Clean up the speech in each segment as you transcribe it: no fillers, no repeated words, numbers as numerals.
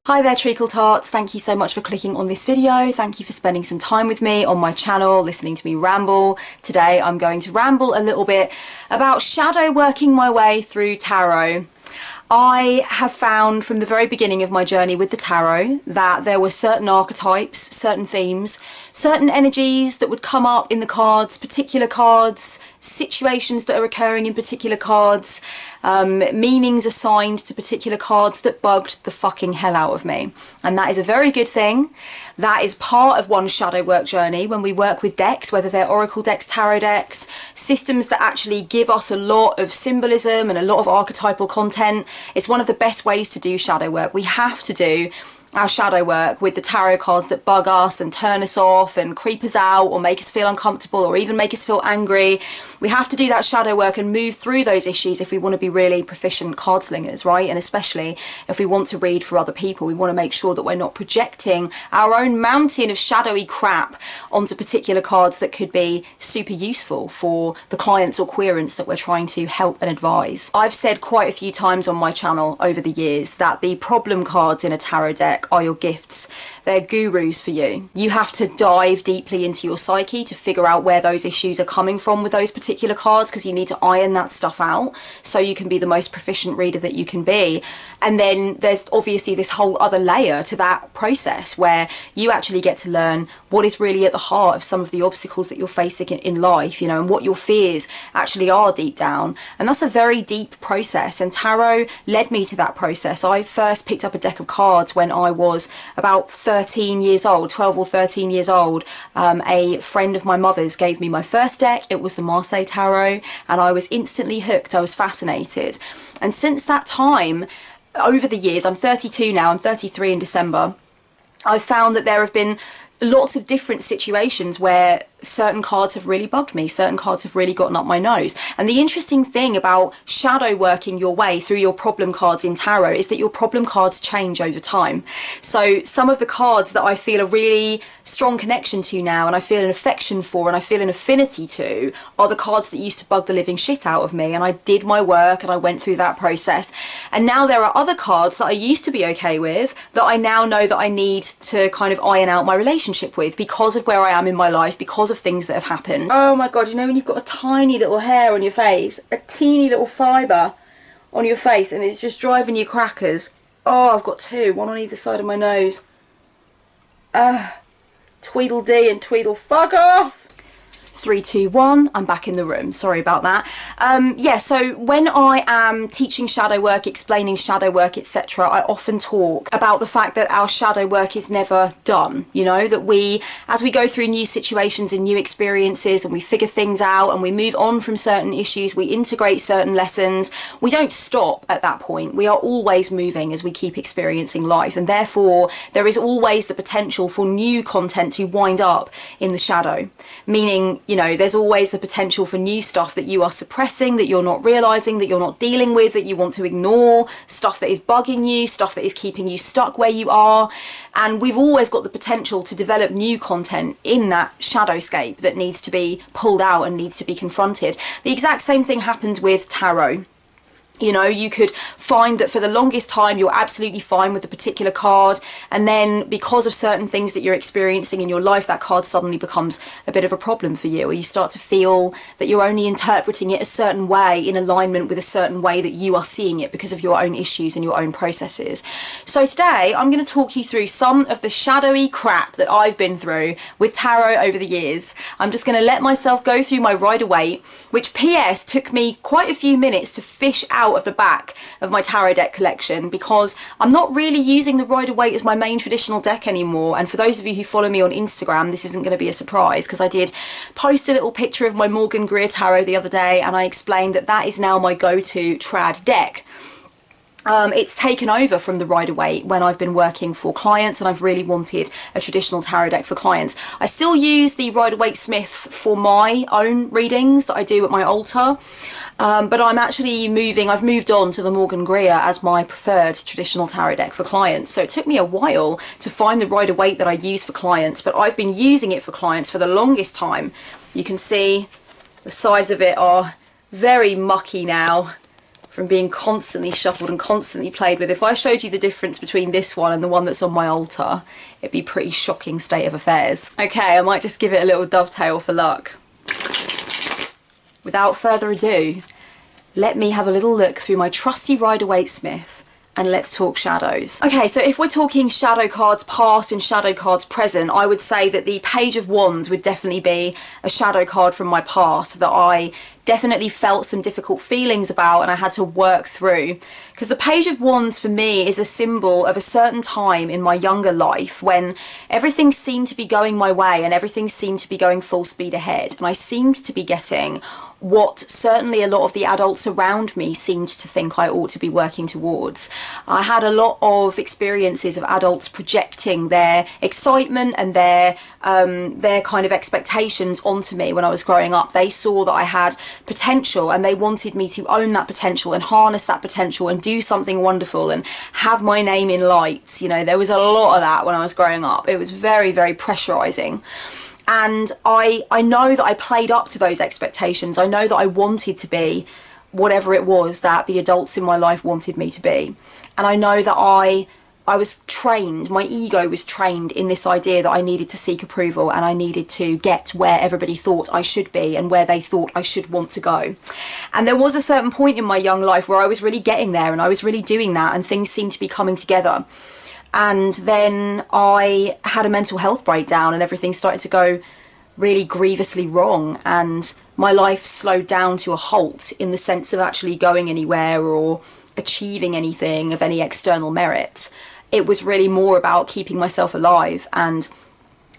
Hi there treacle tarts, thank you so much for clicking on this video. Thank you for spending some time with me on my channel, listening to me ramble. Today I'm going to ramble a little bit about shadow working my way through tarot. I have found from the very beginning of my journey with the tarot that there were certain archetypes, certain themes, certain energies that would come up in the cards, particular cards, situations that are occurring in particular cards, meanings assigned to particular cards that bugged the fucking hell out of me. And that is a very good thing. That is part of one's shadow work journey when we work with decks, whether they're oracle decks, tarot decks, systems that actually give us a lot of symbolism and a lot of archetypal content. It's one of the best ways to do shadow work. We have to do our shadow work with the tarot cards that bug us and turn us off and creep us out or make us feel uncomfortable or even make us feel angry. We have to do that shadow work and move through those issues if we want to be really proficient card slingers, right? And especially if we want to read for other people, we want to make sure that we're not projecting our own mountain of shadowy crap onto particular cards that could be super useful for the clients or querents that we're trying to help and advise. I've said quite a few times on my channel over the years that the problem cards in a tarot deck are your gifts. They're gurus for you. You have to dive deeply into your psyche to figure out where those issues are coming from with those particular cards, because you need to iron that stuff out so you can be the most proficient reader that you can be. And then there's obviously this whole other layer to that process where you actually get to learn what is really at the heart of some of the obstacles that you're facing in life, you know, and what your fears actually are deep down. And that's a very deep process, and tarot led me to that process. I first picked up a deck of cards when I was about 13 years old, 12 or 13 years old. A friend of my mother's gave me my first deck. It was the Marseille Tarot, and I was instantly hooked. I was fascinated. And since that time, over the years, I'm 32 now, I'm 33 in December, I've found that there have been lots of different situations where certain cards have really bugged me, certain cards have really gotten up my nose. And the interesting thing about shadow working your way through your problem cards in tarot is that your problem cards change over time. So some of the cards that I feel a really strong connection to now, and I feel an affection for, and I feel an affinity to, are the cards that used to bug the living shit out of me. And I did my work and I went through that process. And now there are other cards that I used to be okay with that I now know that I need to kind of iron out my relationship with because of where I am in my life, because of things that have happened. Oh my god, you know when you've got a tiny little hair on your face, a teeny little fibre on your face, and it's just driving you crackers. Oh, I've got two, one on either side of my nose. Tweedledee and Tweedle fuck off! 3, 2, 1, I'm back in the room. Sorry about that. Yeah, so when I am teaching shadow work, explaining shadow work, etc., I often talk about the fact that our shadow work is never done. You know, that we, as we go through new situations and new experiences and we figure things out and we move on from certain issues, we integrate certain lessons, we don't stop at that point. We are always moving as we keep experiencing life, and therefore there is always the potential for new content to wind up in the shadow. Meaning, you know, there's always the potential for new stuff that you are suppressing, that you're not realizing, that you're not dealing with, that you want to ignore, stuff that is bugging you, stuff that is keeping you stuck where you are. And we've always got the potential to develop new content in that shadowscape that needs to be pulled out and needs to be confronted. The exact same thing happens with tarot. You know, you could find that for the longest time you're absolutely fine with a particular card, and then because of certain things that you're experiencing in your life, that card suddenly becomes a bit of a problem for you, or you start to feel that you're only interpreting it a certain way in alignment with a certain way that you are seeing it because of your own issues and your own processes. So today I'm going to talk you through some of the shadowy crap that I've been through with tarot over the years. I'm just going to let myself go through my Rider-Waite, which PS took me quite a few minutes to fish out of the back of my tarot deck collection, because I'm not really using the Rider-Waite as my main traditional deck anymore. And for those of you who follow me on Instagram, this isn't going to be a surprise, because I did post a little picture of my Morgan Greer tarot the other day, and I explained that that is now my go-to trad deck. It's taken over from the Rider-Waite when I've been working for clients and I've really wanted a traditional tarot deck for clients. I still use the Rider-Waite Smith for my own readings that I do at my altar, but I'm actually I've moved on to the Morgan Greer as my preferred traditional tarot deck for clients. So it took me a while to find the Rider-Waite that I use for clients, but I've been using it for clients for the longest time. You can see the sides of it are very mucky now from being constantly shuffled and constantly played with. If I showed you the difference between this one and the one that's on my altar, it'd be a pretty shocking state of affairs. Okay, I might just give it a little dovetail for luck. Without further ado, let me have a little look through my trusty Rider-Waite-Smith and let's talk shadows. Okay, so if we're talking shadow cards past and shadow cards present, I would say that the Page of Wands would definitely be a shadow card from my past that I definitely felt some difficult feelings about and I had to work through. Because the Page of Wands for me is a symbol of a certain time in my younger life when everything seemed to be going my way and everything seemed to be going full speed ahead, and I seemed to be getting what certainly a lot of the adults around me seemed to think I ought to be working towards. I had a lot of experiences of adults projecting their excitement and their kind of expectations onto me when I was growing up. They saw that I had potential and they wanted me to own that potential and harness that potential and do something wonderful and have my name in lights. You know, there was a lot of that when I was growing up. It was very, very pressurizing. And I know that I played up to those expectations. I know that I wanted to be whatever it was that the adults in my life wanted me to be. And I know that I was trained, my ego was trained in this idea that I needed to seek approval and I needed to get where everybody thought I should be and where they thought I should want to go. And there was a certain point in my young life where I was really getting there and I was really doing that and things seemed to be coming together. And then I had a mental health breakdown and everything started to go really grievously wrong, and my life slowed down to a halt in the sense of actually going anywhere or achieving anything of any external merit. It was really more about keeping myself alive and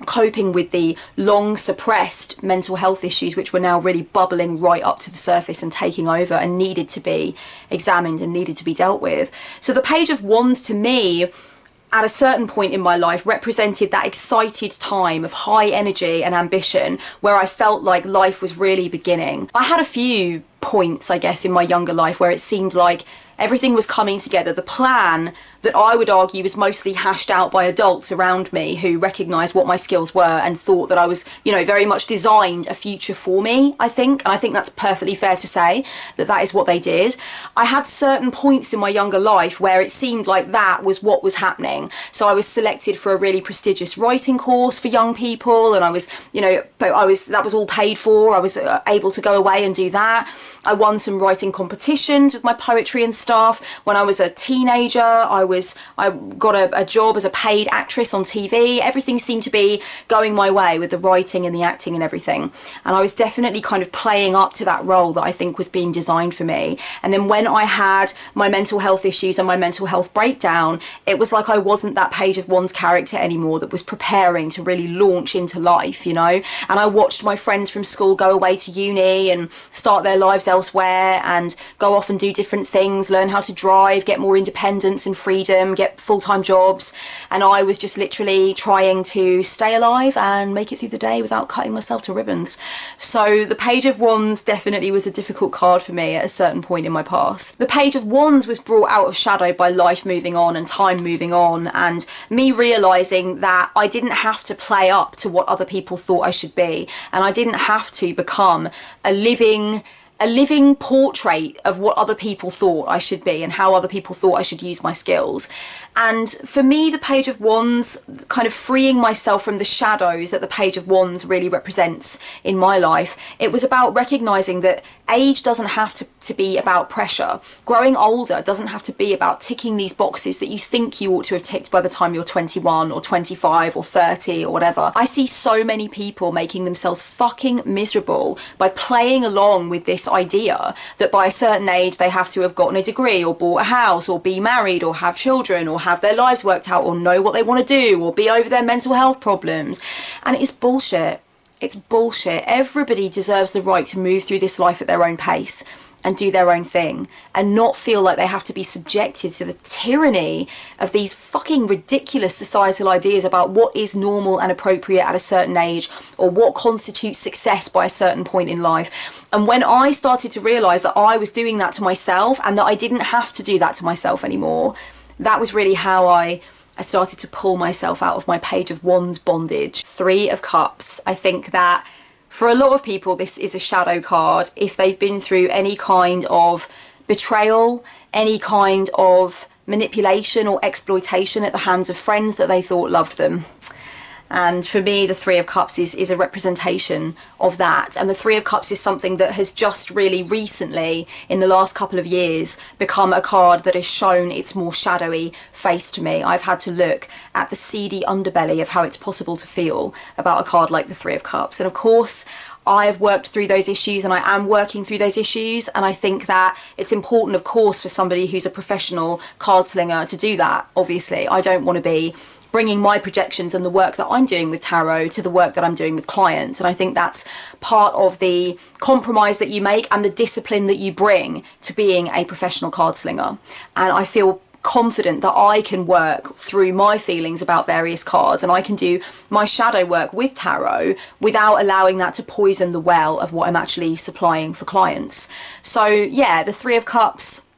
coping with the long suppressed mental health issues which were now really bubbling right up to the surface and taking over and needed to be examined and needed to be dealt with. So the Page of Wands to me at a certain point in my life represented that excited time of high energy and ambition where I felt like life was really beginning. I had a few points, I guess, in my younger life where it seemed like everything was coming together. The plan that I would argue was mostly hashed out by adults around me who recognised what my skills were and thought that I was, you know, very much designed a future for me, I think. And I think that's perfectly fair to say that that is what they did. I had certain points in my younger life where it seemed like that was what was happening. So I was selected for a really prestigious writing course for young people and I was, you know, that was all paid for. I was able to go away and do that. I won some writing competitions with my poetry and stuff. When I was a teenager, I got a job as a paid actress on TV. Everything seemed to be going my way with the writing and the acting and everything. And I was definitely kind of playing up to that role that I think was being designed for me. And then when I had my mental health issues and my mental health breakdown, it was like I wasn't that Page of Wands character anymore that was preparing to really launch into life, you know. And I watched my friends from school go away to uni and start their lives elsewhere and go off and do different things, learn how to drive, get more independence and freedom, get full-time jobs, and I was just literally trying to stay alive and make it through the day without cutting myself to ribbons. So the Page of Wands definitely was a difficult card for me at a certain point in my past. The Page of Wands was brought out of shadow by life moving on and time moving on and me realising that I didn't have to play up to what other people thought I should be, and I didn't have to become a living portrait of what other people thought I should be and how other people thought I should use my skills. And for me, the Page of Wands, kind of freeing myself from the shadows that the Page of Wands really represents in my life, it was about recognising that age doesn't have to be about pressure. Growing older doesn't have to be about ticking these boxes that you think you ought to have ticked by the time you're 21 or 25 or 30 or whatever. I see so many people making themselves fucking miserable by playing along with this idea that by a certain age they have to have gotten a degree or bought a house or be married or have children or have their lives worked out or know what they want to do or be over their mental health problems. And it's bullshit. It's bullshit. Everybody deserves the right to move through this life at their own pace and do their own thing and not feel like they have to be subjected to the tyranny of these fucking ridiculous societal ideas about what is normal and appropriate at a certain age or what constitutes success by a certain point in life. And when I started to realise that I was doing that to myself and that I didn't have to do that to myself anymore, that was really how I started to pull myself out of my Page of Wands bondage. 3 of Cups. I think that for a lot of people this is a shadow card if they've been through any kind of betrayal, any kind of manipulation or exploitation at the hands of friends that they thought loved them. And for me, the Three of Cups is a representation of that. And the Three of Cups is something that has just really recently, in the last couple of years, become a card that has shown its more shadowy face to me. I've had to look at the seedy underbelly of how it's possible to feel about a card like the Three of Cups. And of course, I've worked through those issues, and I am working through those issues, and I think that it's important, of course, for somebody who's a professional card slinger to do that. Obviously, I don't want to be bringing my projections and the work that I'm doing with tarot to the work that I'm doing with clients, and I think that's part of the compromise that you make and the discipline that you bring to being a professional card slinger. And I feel confident that I can work through my feelings about various cards, and I can do my shadow work with tarot without allowing that to poison the well of what I'm actually supplying for clients. So yeah, the Three of Cups,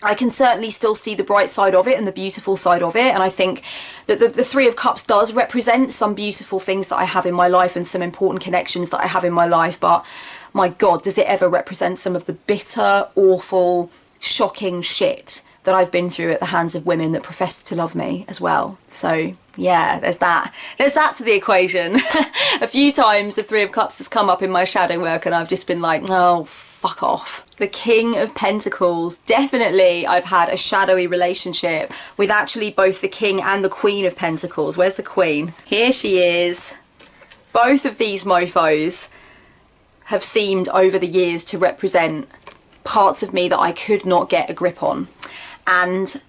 I can certainly still see the bright side of it and the beautiful side of it, and I think that the Three of Cups does represent some beautiful things that I have in my life and some important connections that I have in my life, but my God, does it ever represent some of the bitter, awful, shocking shit that I've been through at the hands of women that profess to love me as well. So yeah, there's that to the equation. A few times the Three of Cups has come up in my shadow work and I've just been like, oh, fuck off. The King of Pentacles, definitely I've had a shadowy relationship with actually both the King and the Queen of Pentacles. Where's the Queen? Here she is. Both of these mofos have seemed over the years to represent parts of me that I could not get a grip on, and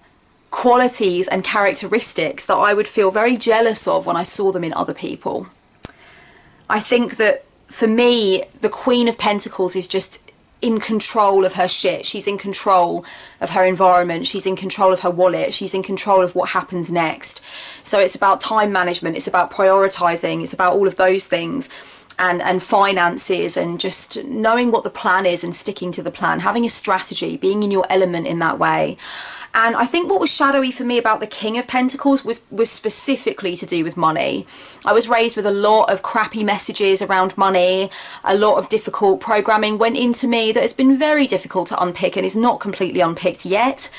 qualities and characteristics that I would feel very jealous of when I saw them in other people. I think that for me, the Queen of Pentacles is just in control of her shit. She's in control of her environment. She's in control of her wallet. She's in control of what happens next. So it's about time management. It's about prioritizing. It's about all of those things. And finances, and just knowing what the plan is and sticking to the plan, having a strategy, being in your element in that way. And I think what was shadowy for me about the King of Pentacles was specifically to do with money. I was raised with a lot of crappy messages around money. A lot of difficult programming went into me that has been very difficult to unpick and is not completely unpicked yet.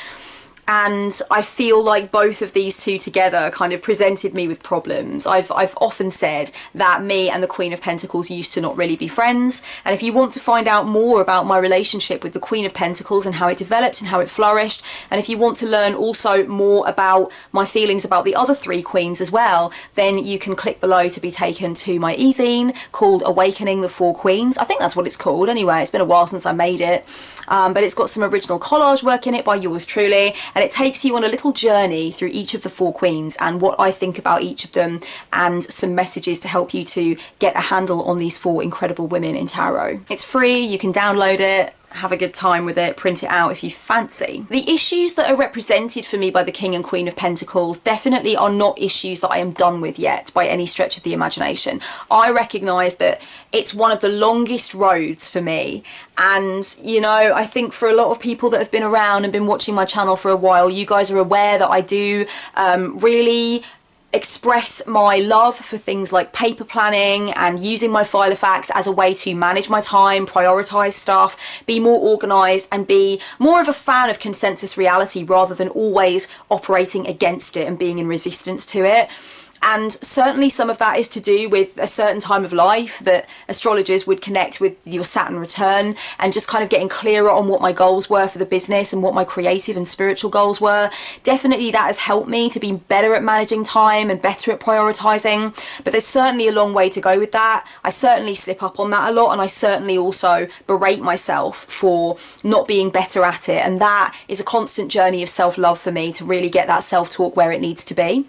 And I feel like both of these two together kind of presented me with problems. I've often said that me and the Queen of Pentacles used to not really be friends. And if you want to find out more about my relationship with the Queen of Pentacles and how it developed and how it flourished, and if you want to learn also more about my feelings about the other three queens as well, then you can click below to be taken to my e-zine called Awakening the Four Queens. I think that's what it's called anyway. It's been a while since I made it. But it's got some original collage work in it by yours truly. And it takes you on a little journey through each of the four queens and what I think about each of them, and some messages to help you to get a handle on these four incredible women in tarot. It's free, you can download it, have a good time with it, print it out if you fancy. The issues that are represented for me by the King and Queen of Pentacles definitely are not issues that I am done with yet by any stretch of the imagination. I recognise that it's one of the longest roads for me, and you know, I think for a lot of people that have been around and been watching my channel for a while, you guys are aware that I do really express my love for things like paper planning and using my Hierophant as a way to manage my time, prioritize stuff, be more organized, and be more of a fan of consensus reality rather than always operating against it and being in resistance to it. And certainly some of that is to do with a certain time of life that astrologers would connect with your Saturn return, and just kind of getting clearer on what my goals were for the business and what my creative and spiritual goals were. Definitely that has helped me to be better at managing time and better at prioritizing, but there's certainly a long way to go with that. I certainly slip up on that a lot, and I certainly also berate myself for not being better at it, and that is a constant journey of self-love for me to really get that self-talk where it needs to be.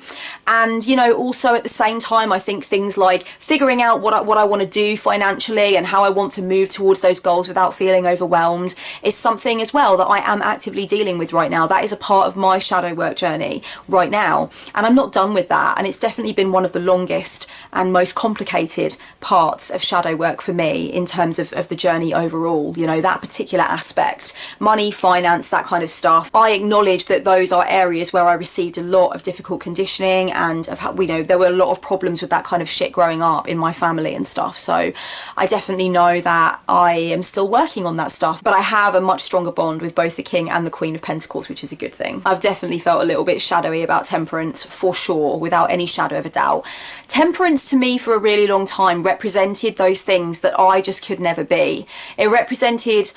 And you know, also at the same time, I think things like figuring out what I want to do financially and how I want to move towards those goals without feeling overwhelmed is something as well that I am actively dealing with right now. That is a part of my shadow work journey right now, and I'm not done with that, and it's definitely been one of the longest and most complicated parts of shadow work for me in terms of the journey overall. You know, that particular aspect, money, finance, that kind of stuff. I acknowledge that those are areas where I received a lot of difficult conditioning, and know, there were a lot of problems with that kind of shit growing up in my family and stuff. So I definitely know that I am still working on that stuff, but I have a much stronger bond with both the King and the Queen of Pentacles, which is a good thing. I've definitely felt a little bit shadowy about Temperance, for sure, without any shadow of a doubt. Temperance to me for a really long time represented those things that I just could never be. It represented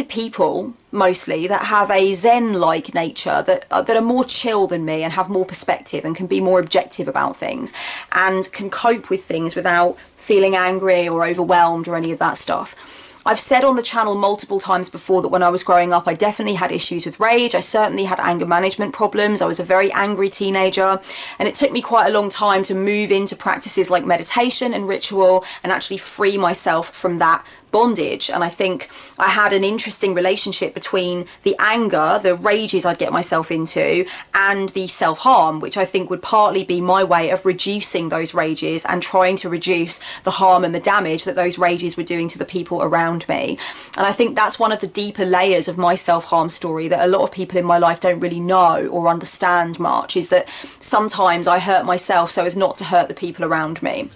people mostly that have a zen-like nature, that are more chill than me and have more perspective and can be more objective about things and can cope with things without feeling angry or overwhelmed or any of that stuff. I've said on the channel multiple times before that when I was growing up, I definitely had issues with rage. I certainly had anger management problems. I was a very angry teenager, and it took me quite a long time to move into practices like meditation and ritual and actually free myself from that bondage. And I think I had an interesting relationship between the anger, the rages I'd get myself into, and the self-harm, which I think would partly be my way of reducing those rages and trying to reduce the harm and the damage that those rages were doing to the people around me. And I think that's one of the deeper layers of my self-harm story that a lot of people in my life don't really know or understand much, is that sometimes I hurt myself so as not to hurt the people around me.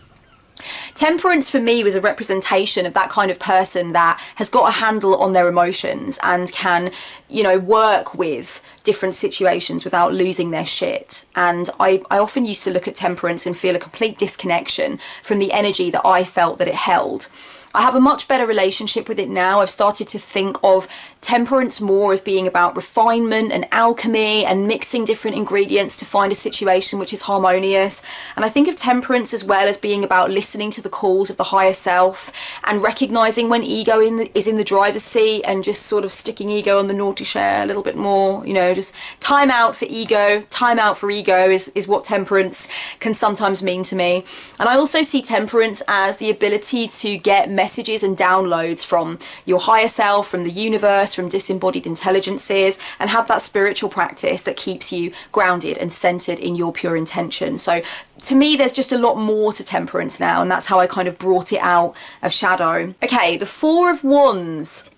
Temperance for me was a representation of that kind of person that has got a handle on their emotions and can, you know, work with different situations without losing their shit. And I often used to look at Temperance and feel a complete disconnection from the energy that I felt that it held. I have a much better relationship with it now. I've started to think of Temperance more as being about refinement and alchemy and mixing different ingredients to find a situation which is harmonious. And I think of Temperance as well as being about listening to the calls of the higher self and recognizing when ego is in the driver's seat and just sort of sticking ego on the naughty chair a little bit more, you know, just time out for ego. Time out for ego is what Temperance can sometimes mean to me. And I also see Temperance as the ability to get messages and downloads from your higher self, from the universe, from disembodied intelligences, and have that spiritual practice that keeps you grounded and centered in your pure intention. So to me, there's just a lot more to Temperance now, and that's how I kind of brought it out of shadow. Okay, the Four of Wands.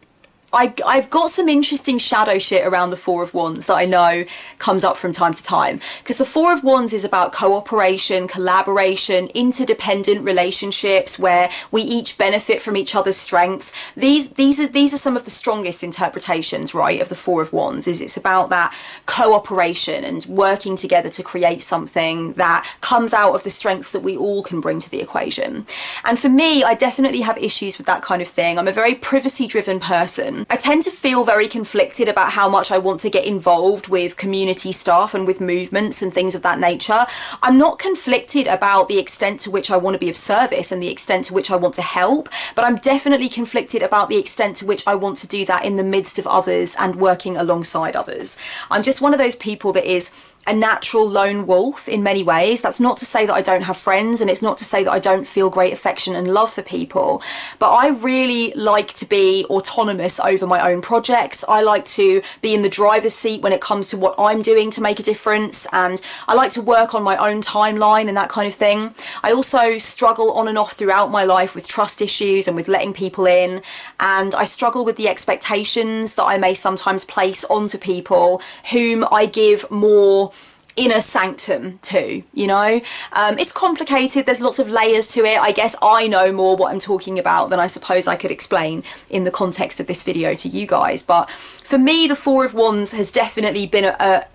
I've got some interesting shadow shit around the Four of Wands that I know comes up from time to time, because the Four of Wands is about cooperation, collaboration, interdependent relationships where we each benefit from each other's strengths. These are some of the strongest interpretations, right, of the Four of Wands. It's about that cooperation and working together to create something that comes out of the strengths that we all can bring to the equation. And for me, I definitely have issues with that kind of thing. I'm a very privacy-driven person. I tend to feel very conflicted about how much I want to get involved with community stuff and with movements and things of that nature. I'm not conflicted about the extent to which I want to be of service and the extent to which I want to help, but I'm definitely conflicted about the extent to which I want to do that in the midst of others and working alongside others. I'm just one of those people that is a natural lone wolf in many ways. That's not to say that I don't have friends, and it's not to say that I don't feel great affection and love for people, but I really like to be autonomous over my own projects. I like to be in the driver's seat when it comes to what I'm doing to make a difference, and I like to work on my own timeline and that kind of thing. I also struggle on and off throughout my life with trust issues and with letting people in, and I struggle with the expectations that I may sometimes place onto people whom I give more inner sanctum to, you know. It's complicated, there's lots of layers to it. I guess I know more what I'm talking about than I suppose I could explain in the context of this video to you guys. But for me, the Four of Wands has definitely been a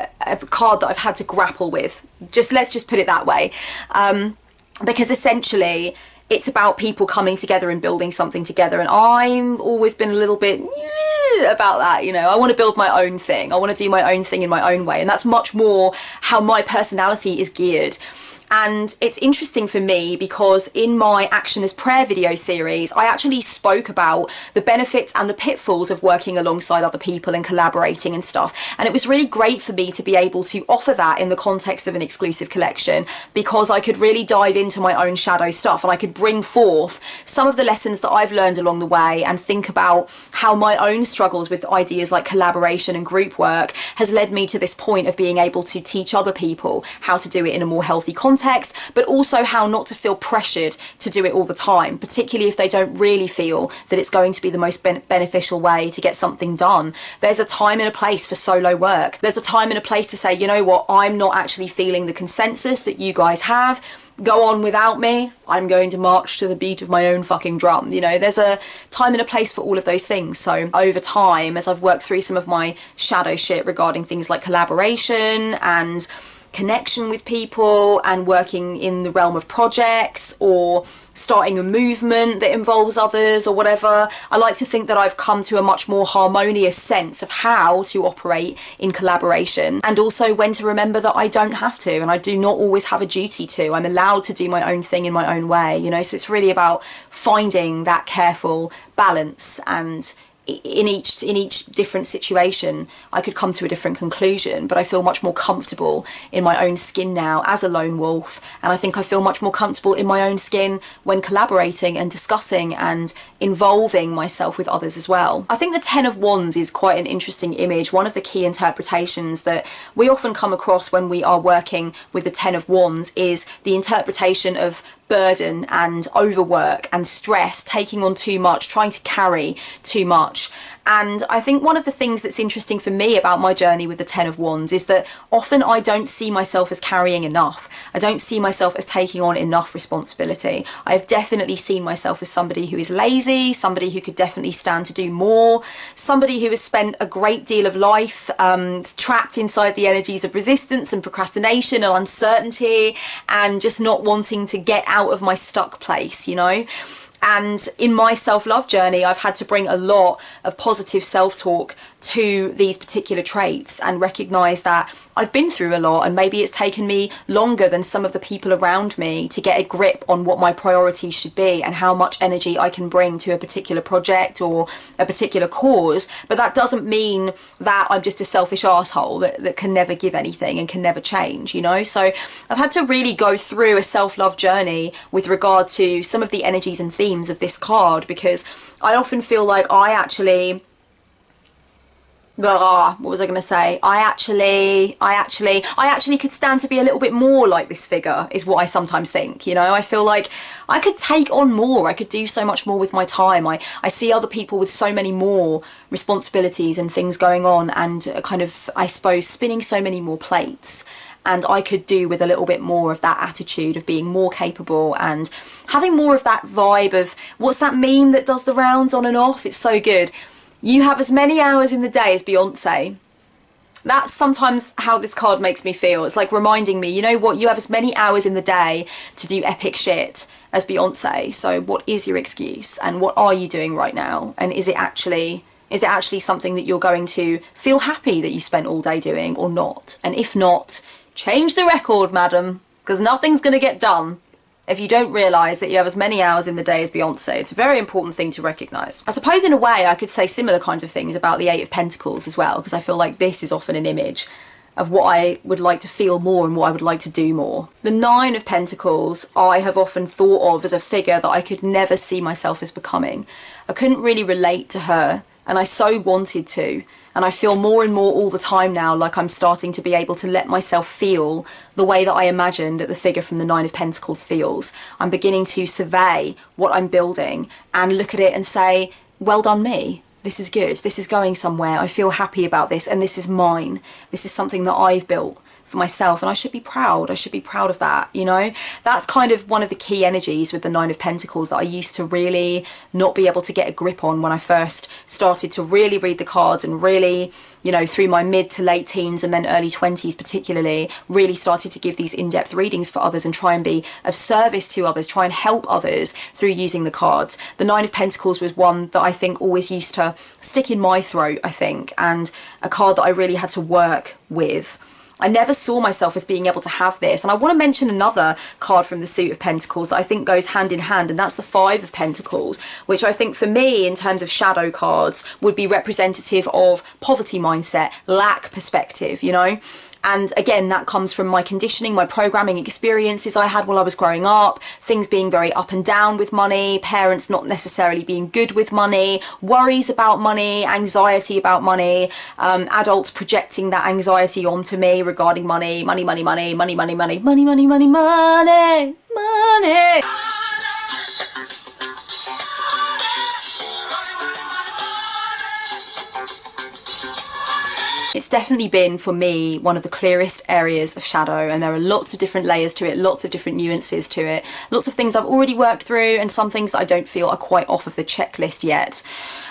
card that I've had to grapple with. Let's just put it that way, because essentially it's about people coming together and building something together, and I've always been a little bit about that, you know. I want to build my own thing. I want to do my own thing in my own way, and that's much more how my personality is geared. And it's interesting for me because in my Action as Prayer video series, I actually spoke about the benefits and the pitfalls of working alongside other people and collaborating and stuff. And it was really great for me to be able to offer that in the context of an exclusive collection, because I could really dive into my own shadow stuff and I could bring forth some of the lessons that I've learned along the way and think about how my own struggles with ideas like collaboration and group work has led me to this point of being able to teach other people how to do it in a more healthy context, but also how not to feel pressured to do it all the time, particularly if they don't really feel that it's going to be the most beneficial way to get something done. There's a time and a place for solo work. There's a time and a place to say, you know what, I'm not actually feeling the consensus that you guys have. Go on without me. I'm going to march to the beat of my own fucking drum. You know, there's a time and a place for all of those things. So over time, as I've worked through some of my shadow shit regarding things like collaboration and connection with people and working in the realm of projects or starting a movement that involves others or whatever, I like to think that I've come to a much more harmonious sense of how to operate in collaboration, and also when to remember that I don't have to, and I do not always have a duty to. I'm allowed to do my own thing in my own way, you know. So it's really about finding that careful balance, and in each different situation I could come to a different conclusion, but I feel much more comfortable in my own skin now as a lone wolf, and I think I feel much more comfortable in my own skin when collaborating and discussing and involving myself with others as well. I think the Ten of Wands is quite an interesting image. One of the key interpretations that we often come across when we are working with the Ten of Wands is the interpretation of burden and overwork and stress, taking on too much, trying to carry too much. And I think one of the things that's interesting for me about my journey with the Ten of Wands is that often I don't see myself as carrying enough. I don't see myself as taking on enough responsibility. I've definitely seen myself as somebody who is lazy, somebody who could definitely stand to do more, somebody who has spent a great deal of life trapped inside the energies of resistance and procrastination and uncertainty and just not wanting to get out of my stuck place, you know. And in my self-love journey, I've had to bring a lot of positive self-talk to these particular traits and recognise that I've been through a lot, and maybe it's taken me longer than some of the people around me to get a grip on what my priorities should be and how much energy I can bring to a particular project or a particular cause. But that doesn't mean that I'm just a selfish asshole that can never give anything and can never change, you know. So I've had to really go through a self-love journey with regard to some of the energies and themes of this card, because I often feel like I actually could stand to be a little bit more like this figure, is what I sometimes think, you know. I feel like I could take on more, I could do so much more with my time. I see other people with so many more responsibilities and things going on, and kind of, I suppose, spinning so many more plates. And I could do with a little bit more of that attitude of being more capable and having more of that vibe of, what's that meme that does the rounds on and off? It's so good. You have as many hours in the day as Beyonce. That's sometimes how this card makes me feel. It's like reminding me, you know what, you have as many hours in the day to do epic shit as Beyonce. So what is your excuse? And what are you doing right now? And is it actually something that you're going to feel happy that you spent all day doing, or not? And if not, change the record, madam, because nothing's going to get done if you don't realise that you have as many hours in the day as Beyonce. It's a very important thing to recognise. I suppose in a way I could say similar kinds of things about the Eight of Pentacles as well, because I feel like this is often an image of what I would like to feel more and what I would like to do more. The Nine of Pentacles I have often thought of as a figure that I could never see myself as becoming. I couldn't really relate to her, and I so wanted to. And I feel more and more all the time now like I'm starting to be able to let myself feel the way that I imagine that the figure from the Nine of Pentacles feels. I'm beginning to survey what I'm building and look at it and say, well done me. This is good. This is going somewhere. I feel happy about this, and this is mine. This is something that I've built for myself, and I should be proud. I should be proud of that, you know. That's kind of one of the key energies with the Nine of Pentacles that I used to really not be able to get a grip on when I first started to really read the cards, and really, you know, through my mid to late teens and then early 20s particularly, really started to give these in-depth readings for others and try and be of service to others, try and help others through using the cards. The Nine of Pentacles was one that I think always used to stick in my throat, I think, and a card that I really had to work with. I never saw myself as being able to have this. And I want to mention another card from the Suit of Pentacles that I think goes hand in hand, and that's the Five of Pentacles, which I think for me, in terms of shadow cards, would be representative of poverty mindset, lack perspective, you know. And again, that comes from my conditioning, my programming experiences I had while I was growing up, things being very up and down with money, parents not necessarily being good with money, worries about money, anxiety about money, adults projecting that anxiety onto me regarding money, money, money, money, money, money, money, money, money, money, money, money. It's definitely been, for me, one of the clearest areas of shadow, and there are lots of different layers to it, lots of different nuances to it, lots of things I've already worked through and some things that I don't feel are quite off of the checklist yet.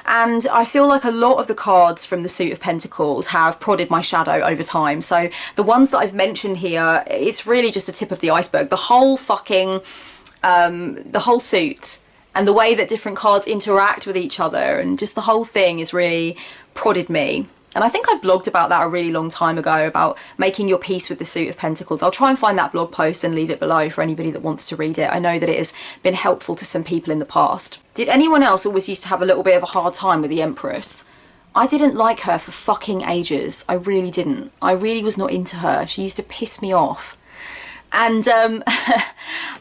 And I feel like a lot of the cards from the Suit of Pentacles have prodded my shadow over time. So the ones that I've mentioned here, it's really just the tip of the iceberg. The whole fucking, the whole suit and the way that different cards interact with each other and just the whole thing has really prodded me. And I think I blogged about that a really long time ago, about making your peace with the Suit of Pentacles. I'll try and find that blog post and leave it below for anybody that wants to read it. I know that it has been helpful to some people in the past. Did anyone else always used to have a little bit of a hard time with the Empress? I didn't like her for fucking ages. I really didn't. I really was not into her. She used to piss me off. And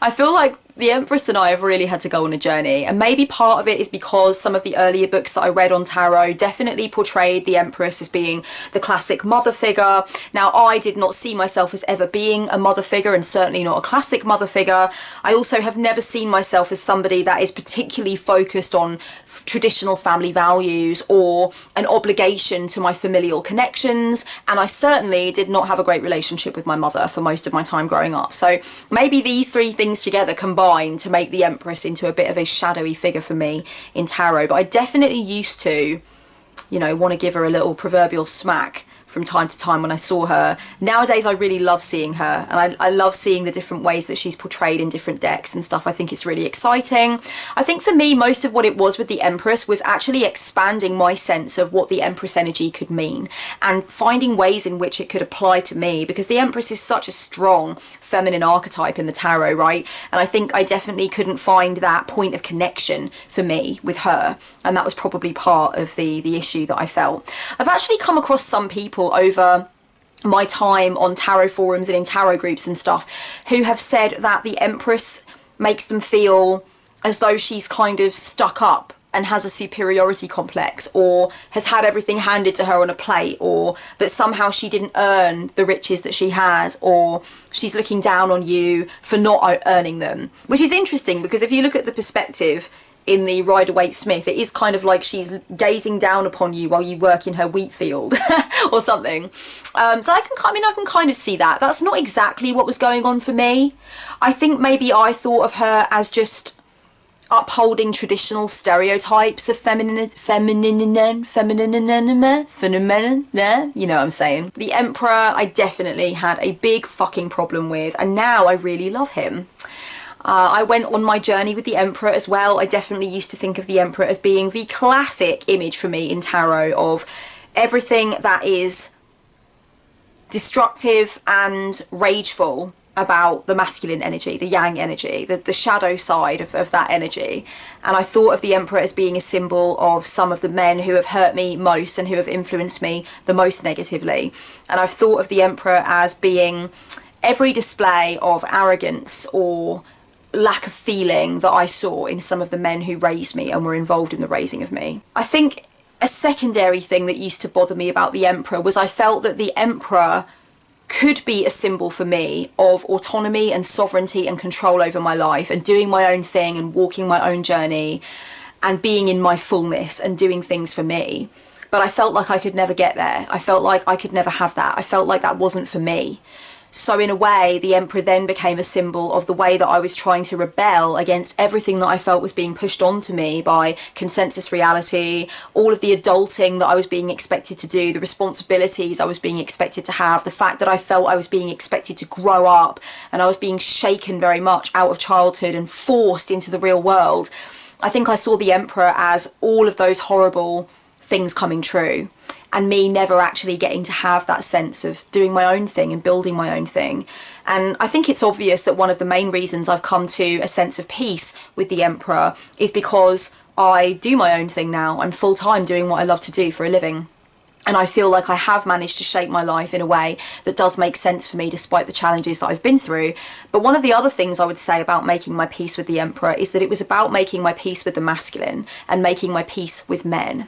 I feel like the Empress and I have really had to go on a journey, and maybe part of it is because some of the earlier books that I read on tarot definitely portrayed the Empress as being the classic mother figure. Now, I did not see myself as ever being a mother figure, and certainly not a classic mother figure. I also have never seen myself as somebody that is particularly focused on traditional family values or an obligation to my familial connections, and I certainly did not have a great relationship with my mother for most of my time growing up. So maybe these three things together combine to make the Empress into a bit of a shadowy figure for me in tarot. But I definitely used to, you know, want to give her a little proverbial smack from time to time when I saw her. Nowadays I really love seeing her, and I love seeing the different ways that she's portrayed in different decks and stuff. I think it's really exciting. I think for me, most of what it was with the Empress was actually expanding my sense of what the Empress energy could mean and finding ways in which it could apply to me, because the Empress is such a strong feminine archetype in the tarot, right? And I think I definitely couldn't find that point of connection for me with her, and that was probably part of the issue that I felt. I've actually come across some people over my time on tarot forums and in tarot groups and stuff who have said that the Empress makes them feel as though she's kind of stuck up and has a superiority complex, or has had everything handed to her on a plate, or that somehow she didn't earn the riches that she has, or she's looking down on you for not earning them. Which is interesting, because if you look at the perspective in the Rider-Waite-Smith, it is kind of like she's gazing down upon you while you work in her wheat field or something. So I can kind of see that. That's not exactly what was going on for me. I think maybe I thought of her as just upholding traditional stereotypes of feminine, you know what I'm saying. The Emperor, I definitely had a big fucking problem with, and now I really love him. I went on my journey with the Emperor as well. I definitely used to think of the Emperor as being the classic image for me in tarot of everything that is destructive and rageful about the masculine energy, the yang energy, the shadow side of that energy. And I thought of the Emperor as being a symbol of some of the men who have hurt me most and who have influenced me the most negatively. And I've thought of the Emperor as being every display of arrogance or lack of feeling that I saw in some of the men who raised me and were involved in the raising of me. I think a secondary thing that used to bother me about the Emperor was I felt that the Emperor could be a symbol for me of autonomy and sovereignty and control over my life and doing my own thing and walking my own journey and being in my fullness and doing things for me. But I felt like I could never get there. I felt like I could never have that. I felt like that wasn't for me. So in a way, the Emperor then became a symbol of the way that I was trying to rebel against everything that I felt was being pushed onto me by consensus reality, all of the adulting that I was being expected to do, the responsibilities I was being expected to have, the fact that I felt I was being expected to grow up and I was being shaken very much out of childhood and forced into the real world. I think I saw the Emperor as all of those horrible things coming true, and me never actually getting to have that sense of doing my own thing and building my own thing. And I think it's obvious that one of the main reasons I've come to a sense of peace with the Emperor is because I do my own thing now. I'm full-time doing what I love to do for a living. And I feel like I have managed to shape my life in a way that does make sense for me despite the challenges that I've been through. But one of the other things I would say about making my peace with the Emperor is that it was about making my peace with the masculine and making my peace with men.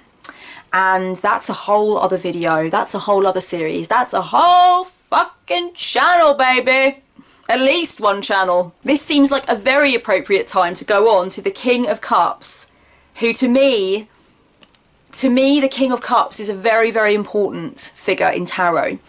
And that's a whole other video, that's a whole other series, that's a whole fucking channel, baby. At least one channel. This seems like a very appropriate time to go on to the King of Cups, who to me, the King of Cups is a very, very important figure in tarot.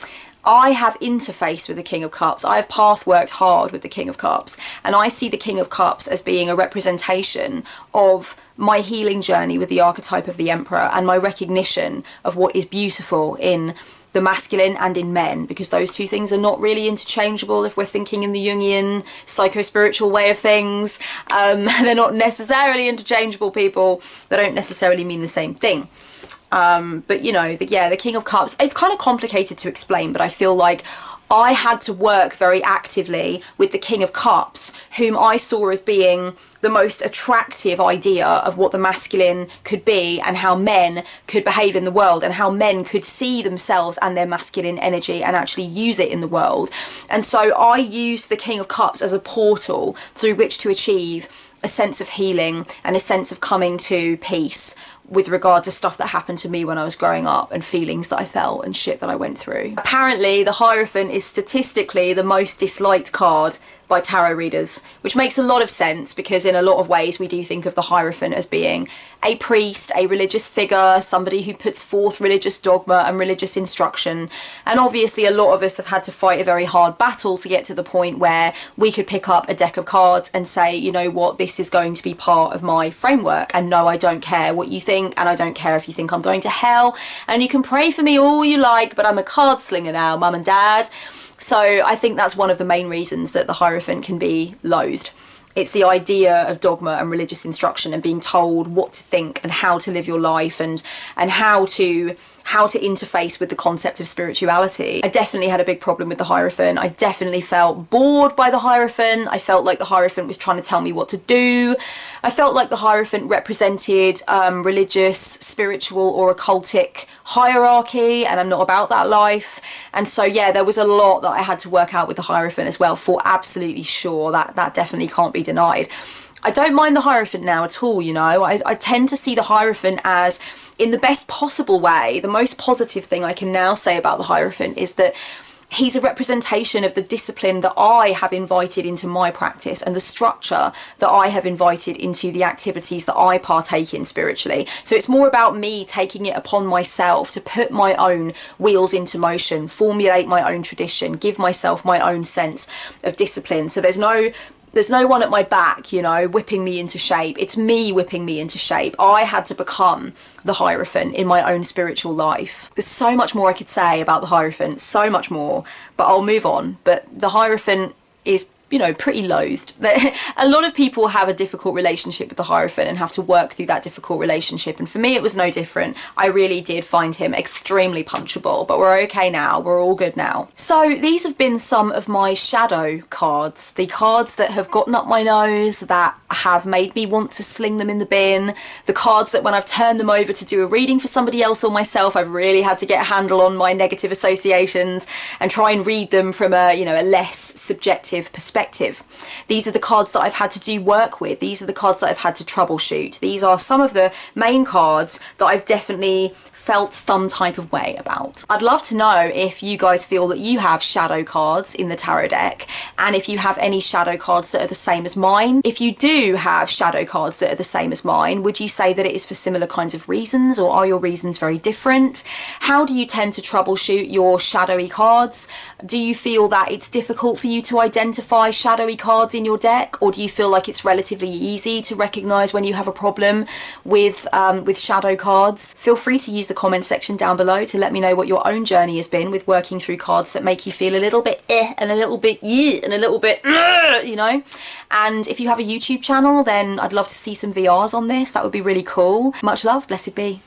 I have interfaced with the King of Cups. I have path worked hard with the King of Cups. And I see the King of Cups as being a representation of my healing journey with the archetype of the Emperor and my recognition of what is beautiful in the masculine and in men, because those two things are not really interchangeable if we're thinking in the Jungian psycho-spiritual way of things. They're not necessarily interchangeable, people. They don't necessarily mean the same thing. But you know, the King of Cups, it's kind of complicated to explain, but I feel like I had to work very actively with the King of Cups, whom I saw as being the most attractive idea of what the masculine could be and how men could behave in the world and how men could see themselves and their masculine energy and actually use it in the world. And so I used the King of Cups as a portal through which to achieve a sense of healing and a sense of coming to peace with regard to stuff that happened to me when I was growing up and feelings that I felt and shit that I went through. Apparently, the Hierophant is statistically the most disliked card by tarot readers, which makes a lot of sense because in a lot of ways we do think of the Hierophant as being a priest, a religious figure, somebody who puts forth religious dogma and religious instruction. And obviously a lot of us have had to fight a very hard battle to get to the point where we could pick up a deck of cards and say, you know what, this is going to be part of my framework. And no, I don't care what you think, and I don't care if you think I'm going to hell, and you can pray for me all you like, but I'm a card slinger now, mum and dad. So I think that's one of the main reasons that the Hierophant can be loathed. It's the idea of dogma and religious instruction and being told what to think and how to live your life and how to interface with the concept of spirituality. I definitely had a big problem with the Hierophant. I definitely felt bored by the Hierophant. I felt like the Hierophant was trying to tell me what to do. I felt like the Hierophant represented religious, spiritual or occultic hierarchy, and I'm not about that life. And so yeah, there was a lot that I had to work out with the Hierophant as well, for absolutely sure. That definitely can't be denied. I don't mind the Hierophant now at all, you know. I tend to see the Hierophant as, in the best possible way, the most positive thing I can now say about the Hierophant is that he's a representation of the discipline that I have invited into my practice and the structure that I have invited into the activities that I partake in spiritually. So it's more about me taking it upon myself to put my own wheels into motion, formulate my own tradition, give myself my own sense of discipline. So there's no one at my back, you know, whipping me into shape. It's me whipping me into shape. I had to become the Hierophant in my own spiritual life. There's so much more I could say about the Hierophant, so much more, but I'll move on. But the Hierophant is, you know, pretty loathed. A lot of people have a difficult relationship with the Hierophant and have to work through that difficult relationship, and for me it was no different. I really did find him extremely punchable, but we're okay now, we're all good now. So these have been some of my shadow cards, the cards that have gotten up my nose, that have made me want to sling them in the bin, the cards that when I've turned them over to do a reading for somebody else or myself, I've really had to get a handle on my negative associations and try and read them from a, you know, a less subjective perspective. These are the cards that I've had to do work with. These are the cards that I've had to troubleshoot. These are some of the main cards that I've definitely felt some type of way about. I'd love to know if you guys feel that you have shadow cards in the tarot deck, and if you have any shadow cards that are the same as mine. If you do have shadow cards that are the same as mine, would you say that it is for similar kinds of reasons, or are your reasons very different? How do you tend to troubleshoot your shadowy cards? Do you feel that it's difficult for you to identify shadowy cards in your deck, or do you feel like it's relatively easy to recognize when you have a problem with shadow cards? Feel free to use the comment section down below to let me know what your own journey has been with working through cards that make you feel a little bit and a little bit and a little bit you know. And if you have a YouTube channel, then I'd love to see some VRs on this. That would be really cool. Much love, blessed be.